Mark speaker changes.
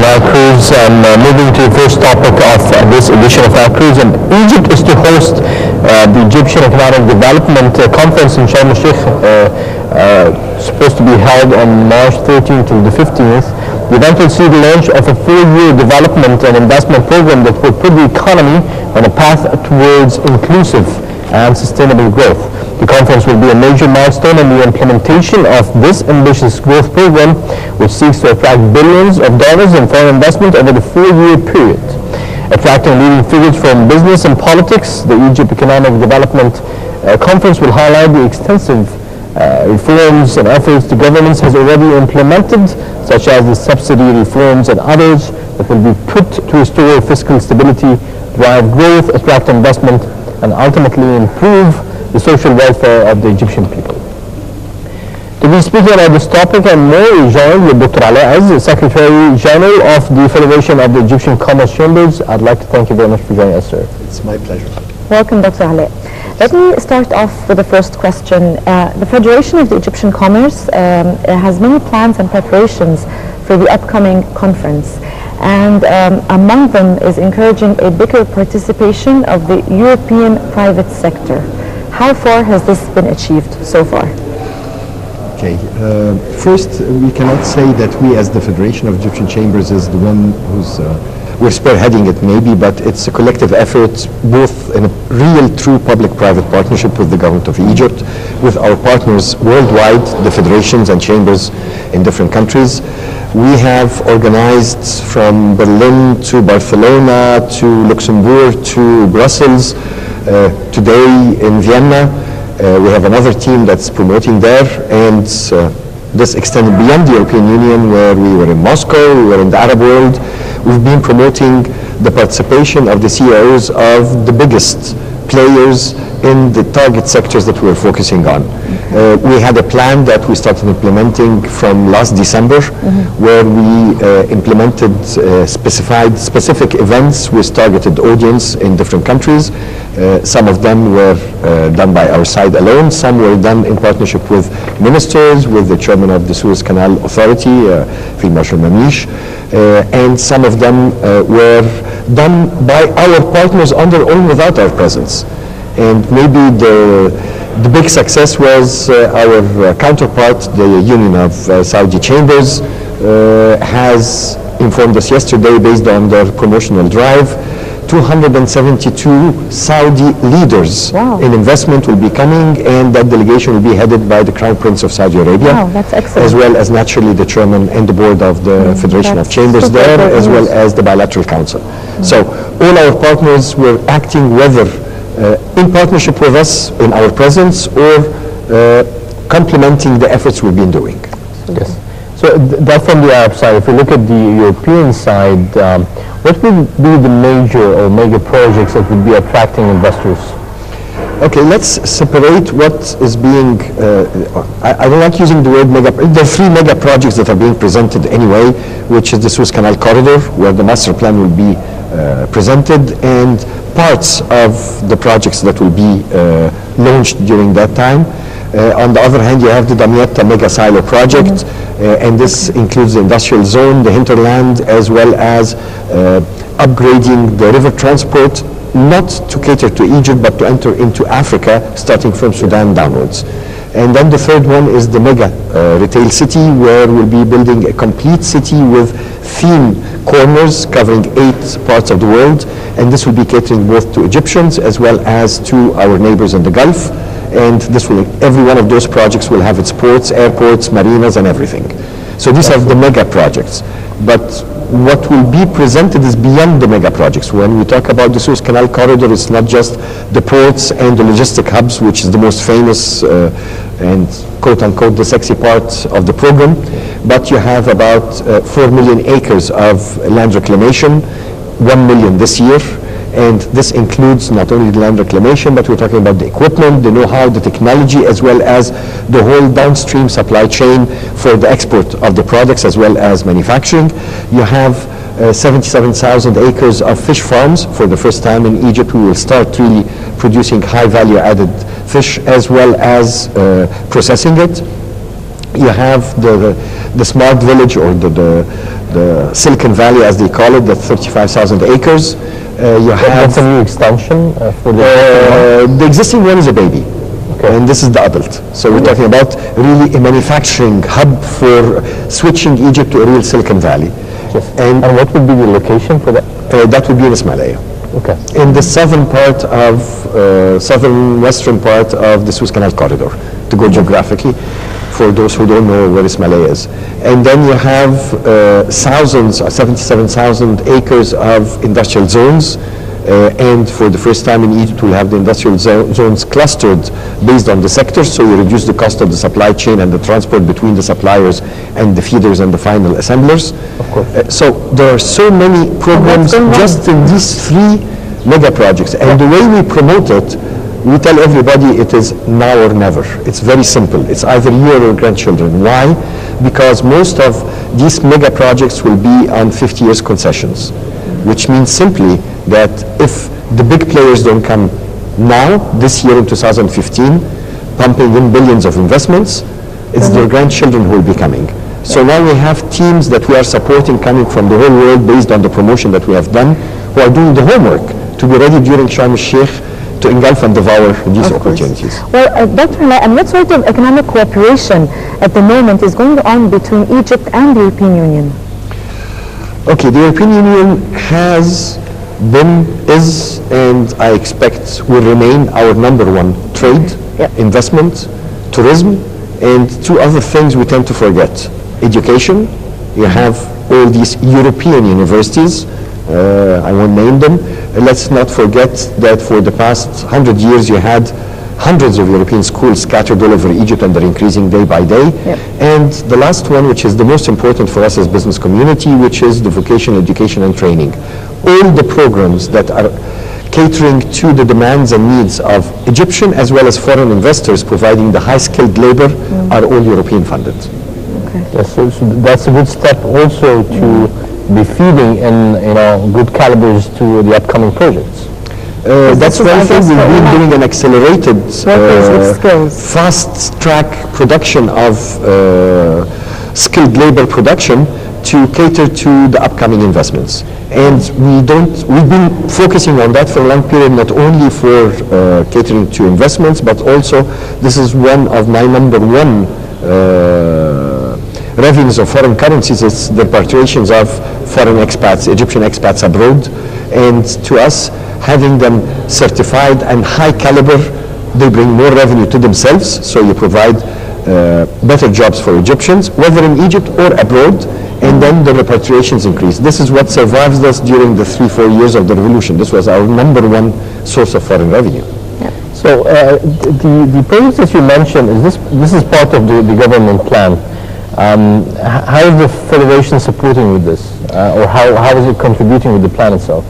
Speaker 1: Nile Cruise, and moving to the first topic of this edition of Nile Cruise. And Egypt is to host the Egyptian Economic Development Conference in Sharm el-Sheikh, supposed to be held on March 13th to the 15th. The event will see the launch of a 4-year development and investment program that will put the economy on a path towards inclusive and sustainable growth. The conference will be a major milestone in the implementation of this ambitious growth program, which seeks to attract billions of dollars in foreign investment over the 4-year period. Attracting leading figures from business and politics, the Egypt Economic Development Conference will highlight the extensive reforms and efforts the government has already implemented, such as the subsidy reforms and others that will be put to restore fiscal stability, drive growth, attract investment, and ultimately improve the social welfare of the Egyptian people. To be speaking about this topic and more, we joined with Dr. Alaa, Secretary General of the Federation of the Egyptian Commerce Chambers. I'd like to thank you very much for joining us, sir.
Speaker 2: It's my pleasure.
Speaker 3: Welcome, Dr. Alaa. Let me start off with the first question. The Federation of the Egyptian Commerce has many plans and preparations for the upcoming conference. And among them is encouraging a bigger participation of the European private sector. How far has this been achieved so far?
Speaker 2: Okay, first we cannot say that we as the Federation of Egyptian Chambers is the one who's we're spearheading it maybe, but it's a collective effort, both in a real true public-private partnership with the government of Egypt, with our partners worldwide, the federations and chambers in different countries. We have organized from Berlin to Barcelona to Luxembourg to Brussels, today in Vienna. We have another team that's promoting there, and this extended beyond the European Union, where we were in Moscow, we were in the Arab world. We've been promoting the participation of the CEOs of the biggest players in the target sectors that we're focusing on. We had a plan that we started implementing from last December, where we implemented specific events with targeted audience in different countries. Some of them were done by our side alone. Some were done in partnership with ministers, with the chairman of the Suez Canal Authority, Field Marshal Mamish, and some of them were done by our partners on their own without our presence. And maybe the big success was our counterpart, the Union of Saudi Chambers, has informed us yesterday, based on their promotional drive, 272 Saudi leaders in investment will be coming, and that delegation will be headed by the Crown Prince of Saudi Arabia.
Speaker 3: Wow, that's excellent.
Speaker 2: As well as naturally the chairman and the board of the Federation of Chambers there, as well as the bilateral council. So all our partners were acting whether in partnership with us in our presence or complementing the efforts we've been doing.
Speaker 1: Yes. So that from the Arab side. If we look at the European side, what would be the major or mega projects that would be attracting investors?
Speaker 2: Okay, let's separate what is being, I don't like using the word mega. There are 3 mega projects that are being presented anyway, which is the Suez Canal Corridor, where the master plan will be presented, and parts of the projects that will be launched during that time. On the other hand, you have the Damietta Mega Silo project, and this includes the industrial zone, the hinterland, as well as upgrading the river transport, not to cater to Egypt, but to enter into Africa, starting from Sudan downwards. And then the third one is the mega retail city, where we'll be building a complete city with theme corners covering 8 parts of the world, and this will be catering both to Egyptians as well as to our neighbors in the Gulf. And this will, every one of those projects will have its ports, airports, marinas, and everything. So these are the mega projects. But what will be presented is beyond the mega projects. When we talk about the Suez Canal Corridor, it's not just the ports and the logistic hubs, which is the most famous and quote-unquote the sexy part of the program, but you have about 4 million acres of land reclamation, 1 million this year. And this includes not only the land reclamation, but we're talking about the equipment, the know-how, the technology, as well as the whole downstream supply chain for the export of the products, as well as manufacturing. You have 77,000 acres of fish farms. For the first time in Egypt, we will start really producing high value added fish, as well as processing it. You have the smart village, or the Silicon Valley, as they call it, the 35,000 acres. You have
Speaker 1: That's a new extension for the
Speaker 2: the existing one is a baby.
Speaker 1: Okay.
Speaker 2: And this is the adult. So we're talking about really a manufacturing hub for switching Egypt to a real Silicon Valley.
Speaker 1: Yes.
Speaker 2: And
Speaker 1: what would be the location for that?
Speaker 2: that would be in Ismailia.
Speaker 1: Okay.
Speaker 2: In the southern part of, southern western part of the Suez Canal corridor, to go geographically, for those who don't know where Ismailia is. And then you have thousands, 77,000 acres of industrial zones. And for the first time in Egypt, we'll have the industrial zones clustered based on the sectors, so you reduce the cost of the supply chain and the transport between the suppliers and the feeders and the final assemblers.
Speaker 1: Of course.
Speaker 2: So there are so many programs just in these three mega projects. And the way we promote it, we tell everybody it is now or never. It's very simple. It's either you or your grandchildren. Why? Because most of these mega projects will be on 50 years concessions, which means simply that if the big players don't come now, this year in 2015, pumping in billions of investments, it's their grandchildren who will be coming. So now we have teams that we are supporting coming from the whole world based on the promotion that we have done, who are doing the homework to be ready during Sharm el-Sheikh to engulf and devour these opportunities.
Speaker 3: Well, Dr. Alaa, and what sort of economic cooperation at the moment is going on between Egypt and the European Union?
Speaker 2: Okay, the European Union has been, is, and I expect will remain our number one trade, investment, tourism, and two other things we tend to forget. Education, you have all these European universities, I won't name them. Let's not forget that for the past 100 years you had hundreds of European schools scattered all over Egypt, and they're increasing day by day. And the last one, which is the most important for us as business community, which is the vocational education and training. All the programs that are catering to the demands and needs of Egyptian as well as foreign investors providing the high-skilled labor are all European funded.
Speaker 1: Yes, so that's a good step also to be feeding in good calibers to the upcoming projects.
Speaker 2: That's one thing. We've been doing an accelerated, fast-track production of skilled labor production to cater to the upcoming investments. And we've been focusing on that for a long period, not only for catering to investments, but also this is one of my number one revenues of foreign currencies. It's the repatriations of foreign expats, Egyptian expats abroad. And to us, having them certified and high caliber, they bring more revenue to themselves. So you provide better jobs for Egyptians, whether in Egypt or abroad, and then the repatriations increase. This is what survives us during the 3-4 years of the revolution. This was our number one source of foreign revenue.
Speaker 1: So the projects that you mentioned, this is part of the government plan. How is the Federation supporting with this? Or how is it contributing with the plan itself?